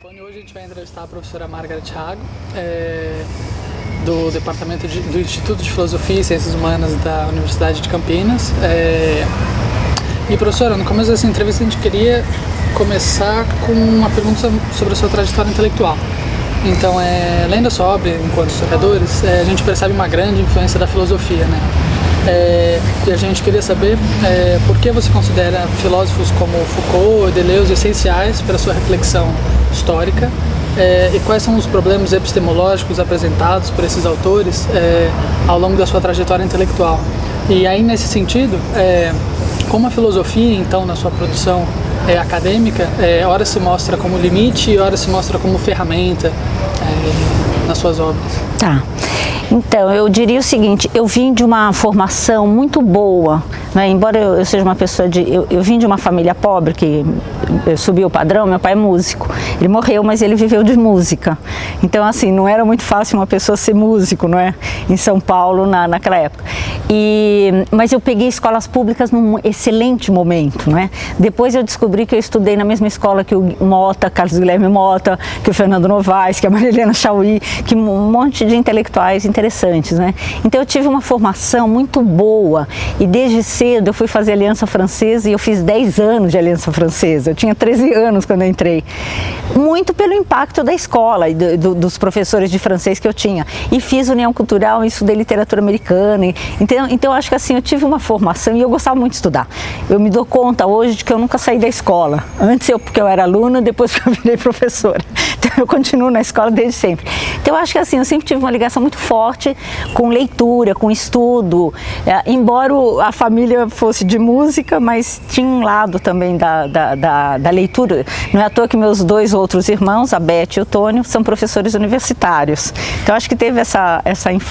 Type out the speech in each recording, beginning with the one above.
Hoje a gente vai entrevistar a professora Margaret Hago, do Departamento do Instituto de Filosofia e Ciências Humanas da Universidade de Campinas. E professora, no começo dessa entrevista a gente queria começar com uma pergunta sobre a sua trajetória intelectual. Então, lendo a sua obra enquanto historiadores, a gente percebe uma grande influência da filosofia, né? E a gente queria saber por que você considera filósofos como Foucault e Deleuze essenciais para a sua reflexão histórica, e quais são os problemas epistemológicos apresentados por esses autores ao longo da sua trajetória intelectual. E aí, nesse sentido, como a filosofia, então, na sua produção acadêmica, ora se mostra como limite e ora se mostra como ferramenta nas suas obras. Tá. Então, eu diria o seguinte, eu vim de uma formação muito boa, né? Embora eu seja uma pessoa eu vim de uma família pobre, que subiu o padrão. Meu pai é músico, ele morreu, mas ele viveu de música. Então, assim, não era muito fácil uma pessoa ser músico, não é? Em São Paulo, naquela época. Mas eu peguei escolas públicas num excelente momento, não é? Depois eu descobri que eu estudei na mesma escola que o Mota, Carlos Guilherme Mota, que o Fernando Novaes, que a Maria Helena Chauí, que um monte de intelectuais interessantes, né? Então eu tive uma formação muito boa e desde cedo eu fui fazer Aliança Francesa e eu fiz 10 anos de Aliança Francesa. Eu tinha 13 anos quando eu entrei. Muito pelo impacto da escola e dos professores de francês que eu tinha. E fiz União Cultural e estudei literatura americana. Então eu acho que assim, eu tive uma formação e eu gostava muito de estudar. Eu me dou conta hoje de que eu nunca saí da escola. Antes porque eu era aluna, depois que eu virei professora. Então eu continuo na escola desde sempre. Então eu acho que assim, eu sempre tive uma ligação muito forte com leitura, com estudo. Embora a família fosse de música, mas tinha um lado também da leitura. Não é à toa que meus dois outros irmãos, a Beth e o Tônio, são professores universitários. Então acho que teve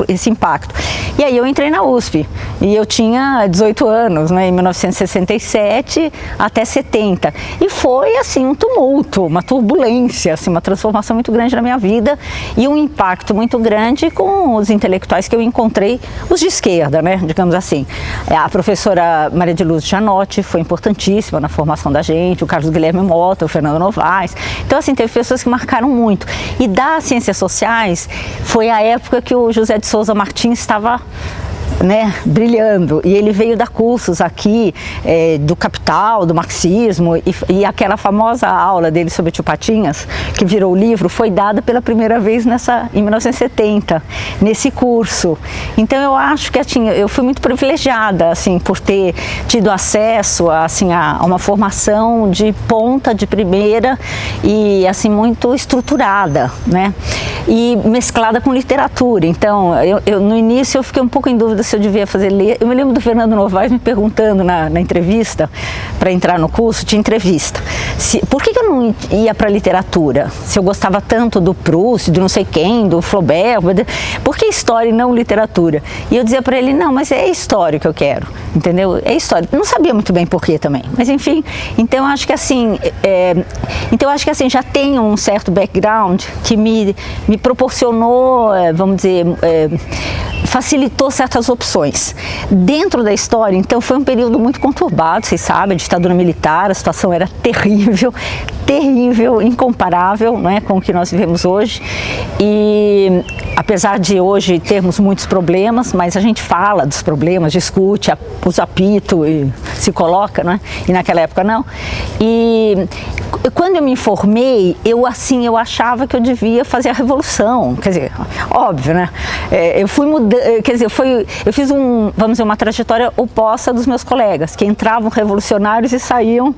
esse impacto. E aí eu entrei na USP e eu tinha 18 anos, né, em 1967 até 70. E foi assim um tumulto, uma turbulência, assim, uma transformação muito grande na minha vida e um impacto muito grande com os intelectuais que eu encontrei, os de esquerda, né, digamos assim. A professora Maria de Luz Janotti foi importantíssima na formação da gente, o Carlos Guilherme Mota, o Fernando Novaes. Então, assim, teve pessoas que marcaram muito. E das ciências sociais, foi a época que o José de Souza Martins estava, né, brilhando, e ele veio dar cursos aqui do Capital, do marxismo, e aquela famosa aula dele sobre Tio Patinhas, que virou o livro, foi dada pela primeira vez em 1970, nesse curso. Então eu acho que assim, eu fui muito privilegiada assim, por ter tido acesso assim, a uma formação de ponta, de primeira e assim, muito estruturada, né? E mesclada com literatura. Então, no início eu fiquei um pouco em dúvida se eu devia fazer ler. Eu me lembro do Fernando Novaes me perguntando na entrevista, para entrar no curso, tinha entrevista. Por que eu não ia para literatura? Se eu gostava tanto do Proust, do não sei quem, do Flaubert, por que história e não literatura? E eu dizia para ele, não, mas é história que eu quero, entendeu? É história. Eu não sabia muito bem por que também, mas enfim. Então, acho que assim, já tenho um certo background que me proporcionou, vamos dizer, facilitou certas opções. Dentro da história, então, foi um período muito conturbado, vocês sabem, a ditadura militar, a situação era terrível, incomparável, não é, com o que nós vivemos hoje. E apesar de hoje termos muitos problemas, mas a gente fala dos problemas, discute, usa apito e se coloca, né? E naquela época não. E quando eu me formei, eu achava que eu devia fazer a revolução, quer dizer, óbvio, né? Eu fui mudando, quer dizer, eu fiz vamos dizer, uma trajetória oposta dos meus colegas, que entravam revolucionários e saíam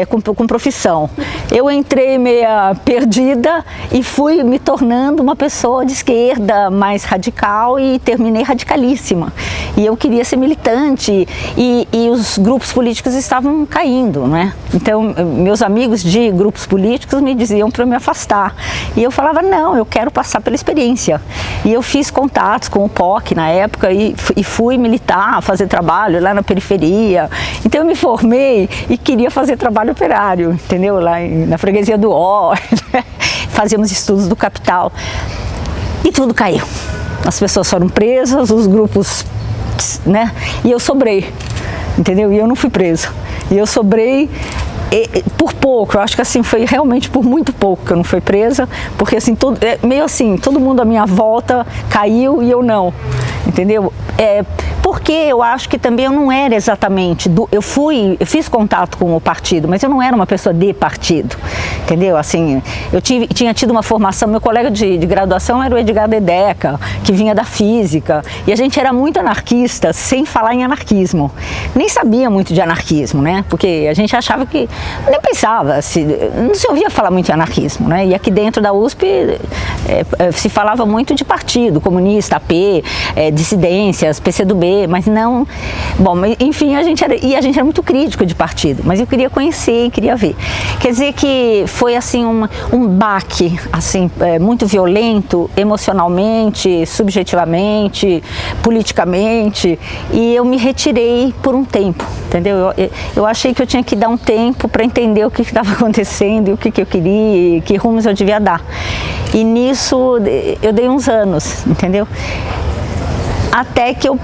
com profissão. Eu entrei meia perdida e fui me tornando uma pessoa de esquerda mais radical e terminei radicalíssima. E eu queria ser militante e os grupos políticos estavam caindo, né? Então, meus amigos de grupos políticos me diziam para me afastar. E eu falava, não, eu quero passar pela experiência. E eu fiz contatos com o POC na época e fui militar, fazer trabalho lá na periferia. Então eu me formei e queria fazer trabalho operário, entendeu? Lá na freguesia do Ó, fazíamos estudos do Capital. E tudo caiu. As pessoas foram presas, os grupos, né? E eu sobrei, entendeu? E eu não fui presa. E eu sobrei Por pouco, eu acho que assim, foi realmente por muito pouco que eu não fui presa, porque assim, meio assim, todo mundo à minha volta caiu e eu não, entendeu? Porque eu acho que também eu não era exatamente, eu fiz contato com o partido, mas eu não era uma pessoa de partido, entendeu? Assim, eu tinha tido uma formação, meu colega de graduação era o Edgar Dedeca, que vinha da física, e a gente era muito anarquista, sem falar em anarquismo. Nem sabia muito de anarquismo, né? Porque a gente achava que, nem pensava, não se ouvia falar muito em anarquismo, né? E aqui dentro da USP se falava muito de partido, comunista, AP, dissidências, PCdoB, mas não... Bom, enfim, a gente era muito crítico de partido, mas eu queria conhecer e queria ver. Quer dizer que foi assim um baque assim, muito violento, emocionalmente, subjetivamente, politicamente, e eu me retirei por um tempo, entendeu? Eu achei que eu tinha que dar um tempo para entender o que estava acontecendo, e o que eu queria, e que rumos eu devia dar. E nisso eu dei uns anos, entendeu? Até que eu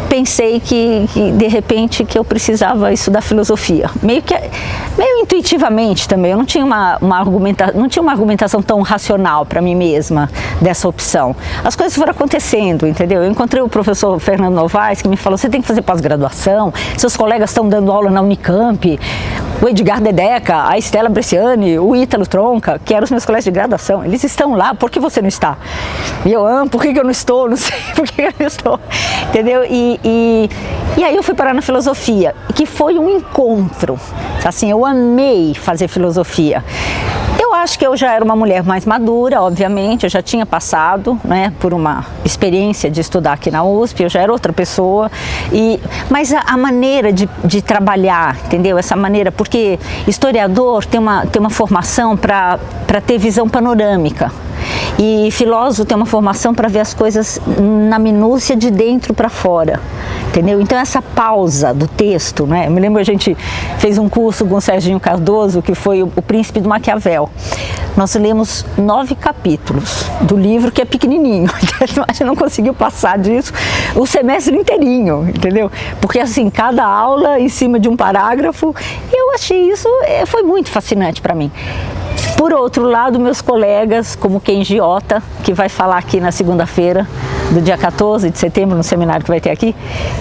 pensei que de repente que eu precisava estudar filosofia, meio intuitivamente também. Eu não tinha uma argumentação tão racional para mim mesma dessa opção. As coisas foram acontecendo, entendeu? Eu encontrei o professor Fernando Novaes, que me falou: você tem que fazer pós-graduação, seus colegas estão dando aula na Unicamp, o Edgar Dedeca, a Estela Bresciani, o Ítalo Tronca, que eram os meus colegas de graduação, eles estão lá, por que você não está? E eu, por que eu não estou? Não sei por que eu não estou, entendeu? E aí eu fui parar na filosofia, que foi um encontro, assim, eu amei fazer filosofia. Eu acho que eu já era uma mulher mais madura, obviamente, eu já tinha passado, né, por uma experiência de estudar aqui na USP, eu já era outra pessoa, mas a maneira de trabalhar, entendeu? Essa maneira, porque historiador tem uma formação para ter visão panorâmica. E filósofo tem uma formação para ver as coisas na minúcia de dentro para fora, entendeu? Então essa pausa do texto, né? Eu me lembro, a gente fez um curso com o Serginho Cardoso, que foi o Príncipe do Maquiavel. Nós lemos 9 capítulos do livro, que é pequenininho, a gente não conseguiu passar disso o semestre inteirinho, entendeu? Porque assim, cada aula em cima de um parágrafo, eu achei isso, foi muito fascinante para mim. Por outro lado, meus colegas, como Kenji Ota, que vai falar aqui na segunda-feira, do dia 14 de setembro, no seminário que vai ter aqui,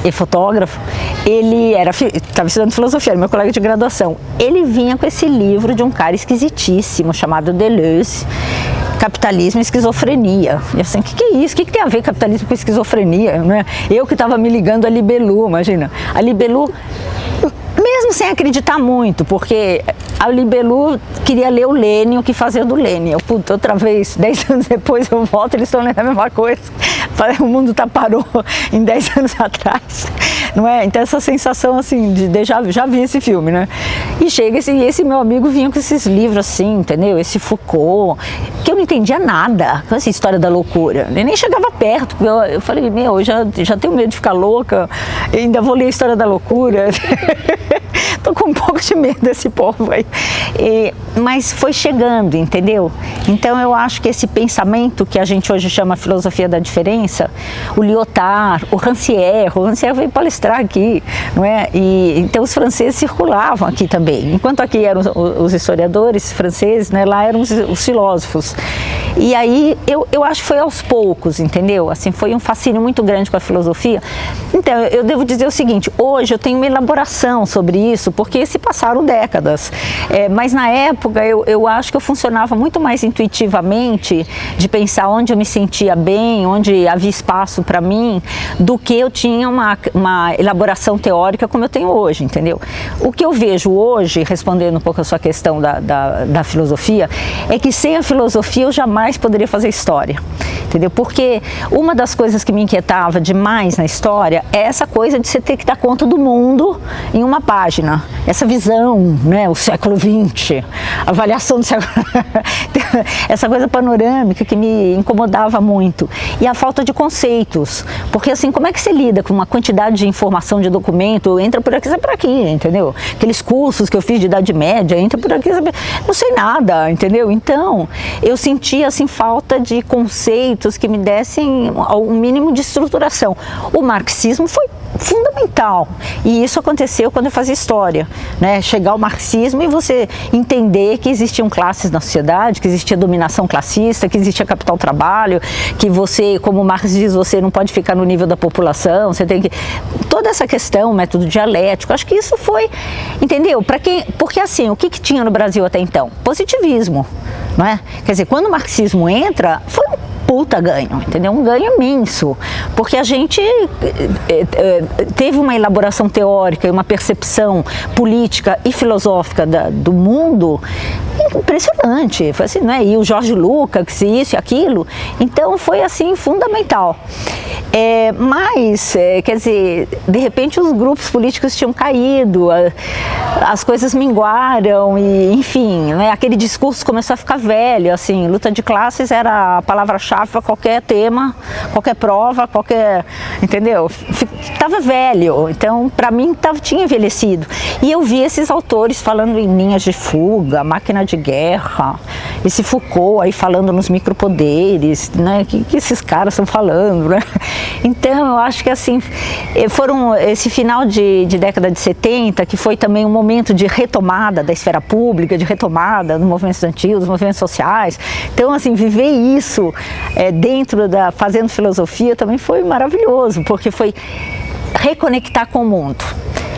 é fotógrafo, ele estava estudando filosofia, era meu colega de graduação. Ele vinha com esse livro de um cara esquisitíssimo, chamado Deleuze, Capitalismo e Esquizofrenia. E assim, o que é isso? O que tem a ver capitalismo com esquizofrenia? Né? Eu que estava me ligando a Libelu, imagina. A Libelu, mesmo sem acreditar muito, porque a Libelu queria ler o Lênin, o que fazer do Lênin. Eu, outra vez, 10 anos depois eu volto, eles estão lendo a mesma coisa. O mundo parou em 10 anos atrás, não é? Então essa sensação assim, já vi esse filme, né? E chega esse meu amigo vinha com esses livros assim, entendeu? Esse Foucault, que eu não entendia nada, com essa história da loucura. Eu nem chegava perto, eu falei, eu já tenho medo de ficar louca, ainda vou ler a história da loucura. Tô com um pouco de medo desse povo aí. Mas foi chegando, entendeu? Então eu acho que esse pensamento que a gente hoje chama filosofia da diferença, o Lyotard, o Rancière veio palestrar aqui, não é? E então os franceses circulavam aqui também. Enquanto aqui eram os historiadores franceses, né, lá eram os filósofos. E aí eu acho que foi aos poucos, entendeu? Assim, foi um fascínio muito grande com a filosofia. Então eu devo dizer o seguinte: hoje eu tenho uma elaboração sobre isso, porque se passaram décadas. Mas na época eu acho que eu funcionava muito mais intuitivamente, de pensar onde eu me sentia bem, onde havia espaço para mim, do que eu tinha uma elaboração teórica como eu tenho hoje, entendeu? O que eu vejo hoje, respondendo um pouco a sua questão da filosofia, é que sem a filosofia eu jamais poderia fazer história, entendeu? Porque uma das coisas que me inquietava demais na história é essa coisa de você ter que dar conta do mundo em uma página, essa visão, né, o século XX, horizonte, avaliação do século, essa coisa panorâmica que me incomodava muito. E a falta de conceitos, porque assim, como é que você lida com uma quantidade de informação, de documento, entra por aqui, sai por aqui, entendeu? Aqueles cursos que eu fiz de Idade Média, entra por aqui, não sei nada, entendeu? Então, eu sentia assim falta de conceitos que me dessem um mínimo de estruturação. O marxismo foi fundamental, e isso aconteceu quando eu fazia história, né? Chegar ao marxismo e você entender que existiam classes na sociedade, que existia dominação classista, que existia capital-trabalho, que você, como Marx diz, você não pode ficar no nível da população, você tem que... Toda essa questão, método dialético, acho que isso foi, entendeu? Porque assim, o que tinha no Brasil até então? Positivismo, não é? Quer dizer, quando o marxismo entra, foi um puta ganho, entendeu? Um ganho imenso, porque a gente teve uma elaboração teórica e uma percepção política e filosófica do mundo impressionante, foi assim, né? E o Jorge Lucas, isso e aquilo, então foi assim fundamental. Mas, quer dizer, de repente os grupos políticos tinham caído, as coisas minguaram e, enfim, né? Aquele discurso começou a ficar velho, assim, luta de classes era a palavra-chave para qualquer tema, qualquer prova, qualquer, entendeu? Estava velho, então para mim tinha envelhecido. E eu vi esses autores falando em linhas de fuga, máquina de guerra, esse Foucault aí falando nos micropoderes, né? Que esses caras estão falando, né? Então eu acho que assim, esse final de década de 70, que foi também um momento de retomada da esfera pública, de retomada do movimento estudantil, dos movimentos sociais. Então assim, viver isso fazendo filosofia também foi maravilhoso, porque foi reconectar com o mundo.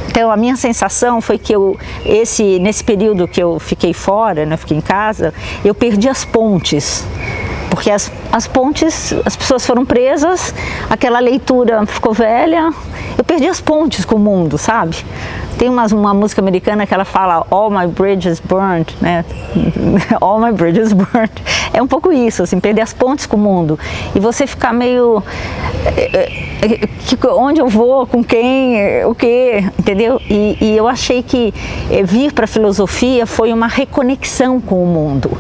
Então a minha sensação foi que nesse período que eu fiquei fora, né, fiquei em casa, eu perdi as pontes. Porque as pontes, as pessoas foram presas, aquela leitura ficou velha, eu perdi as pontes com o mundo, sabe? Tem uma música americana que ela fala All my bridges burned, né? All my bridges burned. É um pouco isso, assim, perder as pontes com o mundo. E você ficar meio... onde eu vou, com quem, o quê, entendeu? E eu achei que vir para a filosofia foi uma reconexão com o mundo.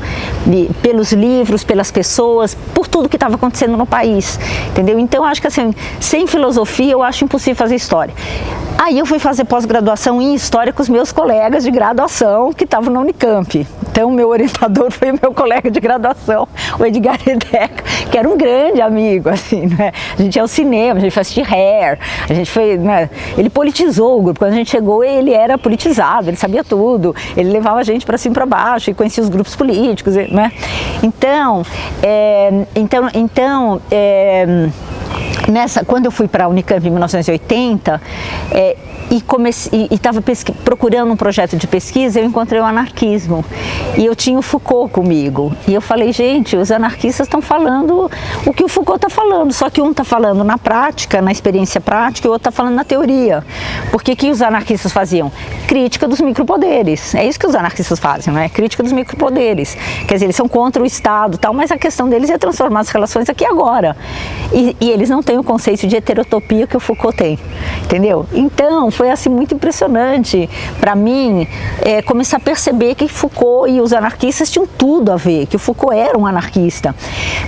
Pelos livros, pelas pessoas, por tudo que estava acontecendo no país, entendeu? Então, acho que assim, sem filosofia eu acho impossível fazer história. Aí eu fui fazer pós-graduação em História com os meus colegas de graduação que estavam na Unicamp. Então, meu orientador foi o meu colega de graduação, o Edgar Redeca, que era um grande amigo, assim, né? A gente ia ao cinema, a gente foi assistir Hair, a gente foi, né? Ele politizou o grupo. Quando a gente chegou, ele era politizado, ele sabia tudo, ele levava a gente para cima e para baixo e conhecia os grupos políticos, né? Então, quando eu fui para a Unicamp em 1980, e estava procurando um projeto de pesquisa, eu encontrei o anarquismo e eu tinha o Foucault comigo e eu falei, gente, os anarquistas estão falando o que o Foucault está falando, só que um está falando na prática, na experiência prática, e o outro está falando na teoria. Porque que os anarquistas faziam? Crítica dos micropoderes, é isso que os anarquistas fazem, não é? Crítica dos micropoderes, quer dizer, eles são contra o Estado, tal, mas a questão deles é transformar as relações aqui e agora, e eles não têm o conceito de heterotopia que o Foucault tem, entendeu? Então foi assim muito impressionante para mim começar a perceber que Foucault e os anarquistas tinham tudo a ver, que o Foucault era um anarquista.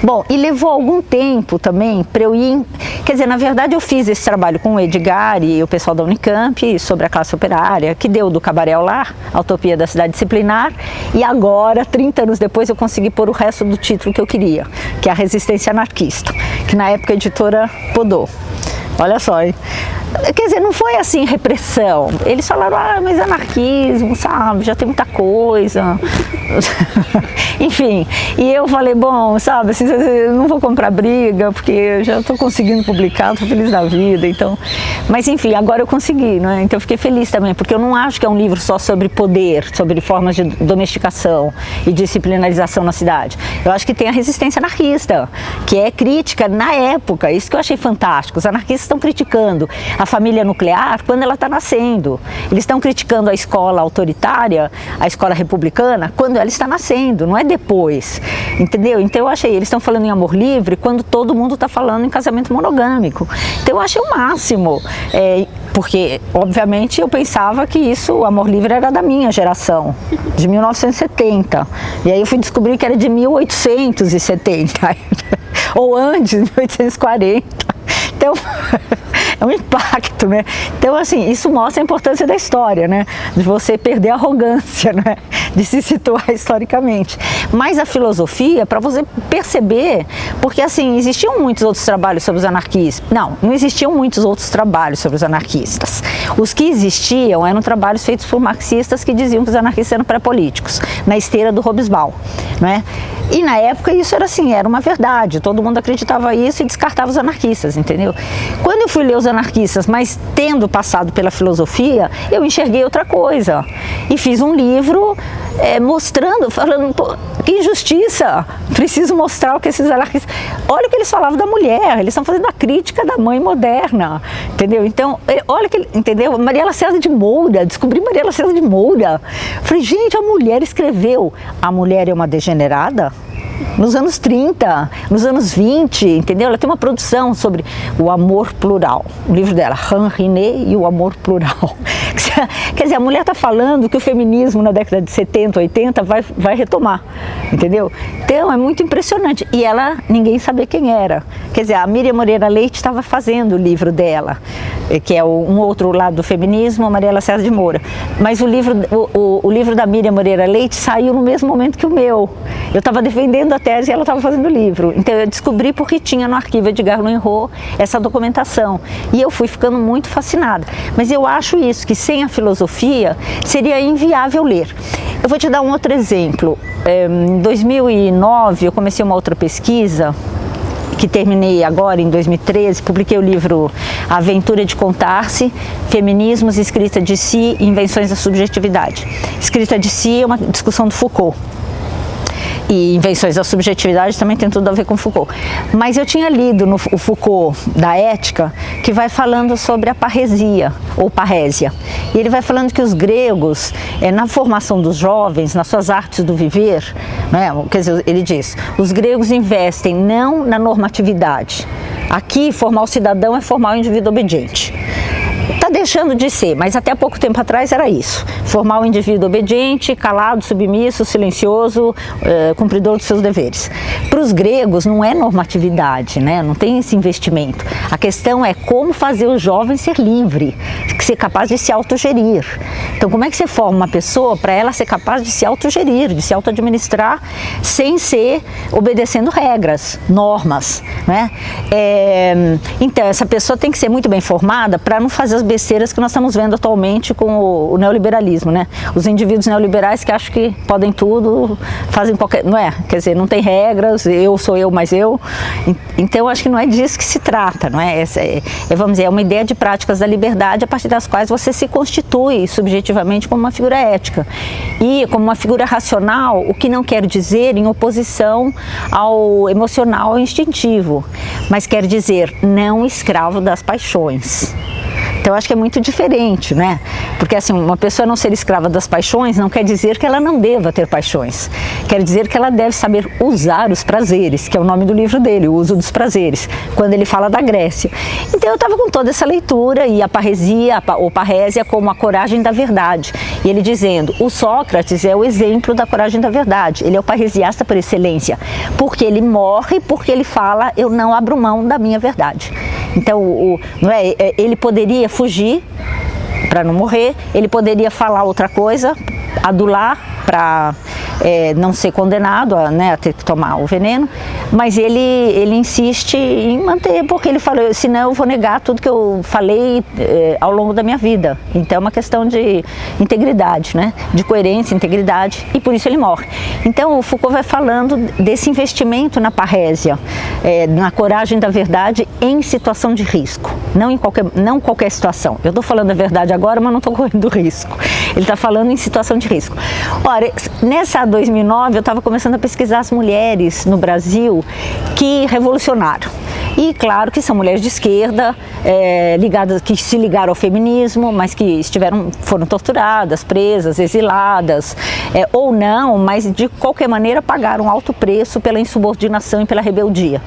Bom, e levou algum tempo também para eu ir, quer dizer, na verdade eu fiz esse trabalho com o Edgar e o pessoal da Unicamp sobre a classe operária, que deu do Cabaré ao Lar, a utopia da cidade disciplinar, e agora, 30 anos depois, eu consegui pôr o resto do título que eu queria, que é a resistência anarquista, que na época a editora podou. Olha só, hein? Quer dizer, não foi assim repressão. Eles falaram, mas anarquismo, sabe, já tem muita coisa. Enfim, e eu falei, bom, sabe, assim, eu não vou comprar briga, porque eu já estou conseguindo publicar, estou feliz da vida, então... Mas enfim, agora eu consegui, né? Então eu fiquei feliz também, porque eu não acho que é um livro só sobre poder, sobre formas de domesticação e disciplinarização na cidade. Eu acho que tem a resistência anarquista, que é crítica na época, isso que eu achei fantástico. Os anarquistas estão criticando a família nuclear quando ela está nascendo. Eles estão criticando a escola autoritária, a escola republicana, quando ela está nascendo, não é depois, entendeu? Então eu achei, eles estão falando em amor livre quando todo mundo está falando em casamento monogâmico. Então eu achei o máximo, Porque, obviamente, eu pensava que o amor livre era da minha geração, de 1970. E aí eu fui descobrir que era de 1870, ou antes, de 1840. Então, é um impacto, né? Então, assim, isso mostra a importância da história, né? De você perder a arrogância, né? De se situar historicamente. Mas a filosofia, para você perceber, porque, assim, existiam muitos outros trabalhos sobre os anarquistas. Não existiam muitos outros trabalhos sobre os anarquistas. Os que existiam eram trabalhos feitos por marxistas que diziam que os anarquistas eram pré-políticos, na esteira do Hobsbawm, né? E na época isso era assim, era uma verdade, todo mundo acreditava isso e descartava os anarquistas, entendeu? Quando eu fui ler os anarquistas, mas tendo passado pela filosofia, eu enxerguei outra coisa e fiz um livro mostrando, falando, pô, que injustiça, preciso mostrar o que esses anarquistas... Olha o que eles falavam da mulher, eles estão fazendo a crítica da mãe moderna, entendeu? Então, olha que, entendeu? Mariela César de Moura, descobri Mariela César de Moura. Falei, gente, a mulher escreveu, a mulher é uma degenerada? Nos anos 30, nos anos 20, entendeu? Ela tem uma produção sobre o amor plural, o livro dela, Henri e o amor plural. Quer dizer, a mulher está falando que o feminismo na década de 70, 80 vai retomar, entendeu? Então é muito impressionante. E ninguém sabia quem era. Quer dizer, a Miriam Moreira Leite estava fazendo o livro dela, que é um outro lado do feminismo, a Mariela César de Moura. Mas o livro da Miriam Moreira Leite saiu no mesmo momento que o meu. Eu estava defendendo a tese e ela estava fazendo o livro. Então eu descobri porque tinha no arquivo Edgar Loenrot essa documentação. E eu fui ficando muito fascinada. Mas eu acho isso, que sem a filosofia seria inviável ler. Eu vou te dar um outro exemplo. Em 2009 eu comecei uma outra pesquisa, que terminei agora em 2013, publiquei o livro A Aventura de Contar-se, Feminismos, Escrita de Si e Invenções da Subjetividade. Escrita de Si é uma discussão do Foucault. E Invenções da Subjetividade também tem tudo a ver com Foucault. Mas eu tinha lido o Foucault da Ética, que vai falando sobre a parresia, ou parrésia. E ele vai falando que os gregos, na formação dos jovens, nas suas artes do viver, né, quer dizer, ele diz, os gregos investem não na normatividade. Aqui, formar o cidadão é formar o indivíduo obediente. Está deixando de ser, mas até pouco tempo atrás era isso. Formar o indivíduo obediente, calado, submisso, silencioso, cumpridor dos seus deveres. Para os gregos não é normatividade, né? Não tem esse investimento. A questão é como fazer o jovem ser livre, ser capaz de se autogerir. Então, como é que você forma uma pessoa para ela ser capaz de se autogerir, de se auto-administrar, sem ser obedecendo regras, normas, né? Então, essa pessoa tem que ser muito bem formada para não fazer as besteiras que nós estamos vendo atualmente com o neoliberalismo, né? Os indivíduos neoliberais que acham que podem tudo, fazem qualquer... Não é? Quer dizer, não tem regras, eu sou eu, mais eu. Então, eu acho que não é disso que se trata, não é? Vamos dizer, é uma ideia de práticas da liberdade a partir das quais você se constitui subjetivamente como uma figura ética. E como uma figura racional, o que não quer dizer em oposição ao emocional, ao instintivo, mas quer dizer não escravo das paixões. Então, eu acho que é muito diferente, né? Porque, assim, uma pessoa não ser escrava das paixões não quer dizer que ela não deva ter paixões. Quer dizer que ela deve saber usar os prazeres, que é o nome do livro dele, O Uso dos Prazeres, quando ele fala da Grécia. Então, eu estava com toda essa leitura e a parresia, ou parrésia, como a coragem da verdade. E ele dizendo, o Sócrates é o exemplo da coragem da verdade. Ele é o parresiasta por excelência, porque ele morre, porque ele fala, eu não abro mão da minha verdade. Então, ele poderia fugir para não morrer, ele poderia falar outra coisa, adular para não ser condenado a ter que tomar o veneno, mas ele insiste em manter, porque ele falou, senão eu vou negar tudo que eu falei ao longo da minha vida. Então é uma questão de integridade, né? De coerência, integridade, e por isso ele morre. Então o Foucault vai falando desse investimento na parrésia, na coragem da verdade em situação de risco, não qualquer situação. Eu estou falando a verdade agora, mas não estou correndo risco. Ele está falando em situação de risco. Ora, nessa 2009 eu estava começando a pesquisar as mulheres no Brasil Brasil que revolucionaram. E claro que são mulheres de esquerda, ligadas, que se ligaram ao feminismo, mas que foram torturadas, presas, exiladas, ou não, mas de qualquer maneira pagaram um alto preço pela insubordinação e pela rebeldia.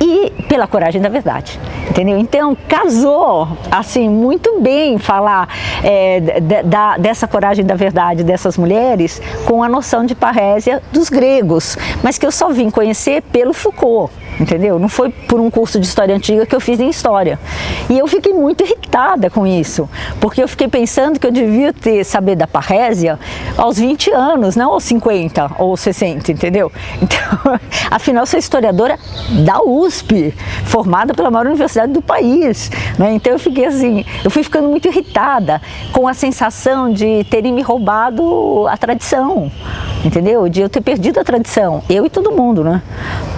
E pela coragem da verdade, entendeu? Então casou assim muito bem falar dessa coragem da verdade dessas mulheres com a noção de parrésia dos gregos, mas que eu só vim conhecer pelo Foucault. Entendeu? Não foi por um curso de história antiga que eu fiz em história. E eu fiquei muito irritada com isso, porque eu fiquei pensando que eu devia saber da parrésia aos 20 anos, não aos 50 ou 60, entendeu? Então, afinal, sou historiadora da USP, formada pela maior universidade do país, né? Então eu fiquei assim, eu fui ficando muito irritada com a sensação de terem me roubado a tradição, entendeu? De eu ter perdido a tradição, eu e todo mundo, né?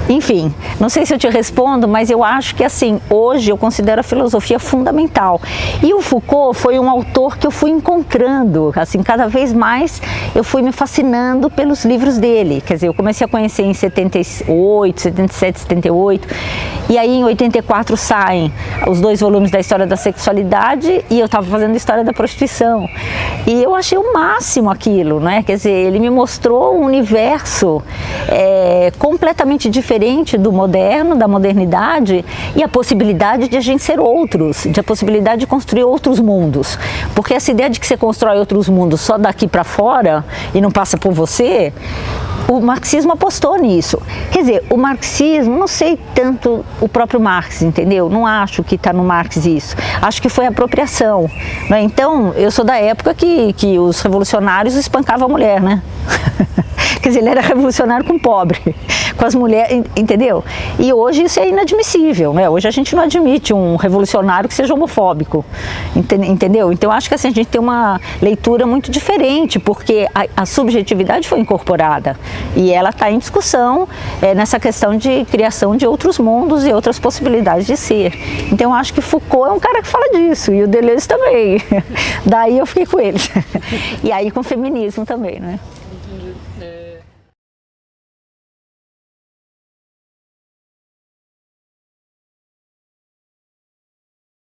Enfim, não sei se eu te respondo, mas eu acho que assim, hoje eu considero a filosofia fundamental. E o Foucault foi um autor que eu fui encontrando, assim, cada vez mais eu fui me fascinando pelos livros dele. Quer dizer, eu comecei a conhecer em 78, 77, 78, e aí em 84 saem os 2 volumes da História da Sexualidade e eu estava fazendo História da Prostituição. E eu achei o máximo aquilo, né? Quer dizer, ele me mostrou um universo completamente diferente do moderno, da modernidade, e a possibilidade de a gente ser outros, de a possibilidade de construir outros mundos. Porque essa ideia de que você constrói outros mundos só daqui para fora e não passa por você, o marxismo apostou nisso. Quer dizer, o marxismo, não sei tanto o próprio Marx, entendeu? Não acho que está no Marx isso. Acho que foi apropriação, né? Então, eu sou da época que os revolucionários espancavam a mulher, né? Quer dizer, ele era revolucionário com pobre, com as mulheres, entendeu? E hoje isso é inadmissível, né? Hoje a gente não admite um revolucionário que seja homofóbico, entendeu? Então acho que assim, a gente tem uma leitura muito diferente, porque a subjetividade foi incorporada e ela está em discussão nessa questão de criação de outros mundos e outras possibilidades de ser. Então acho que Foucault é um cara que fala disso, e o Deleuze também. Daí eu fiquei com eles. E aí com o feminismo também, né?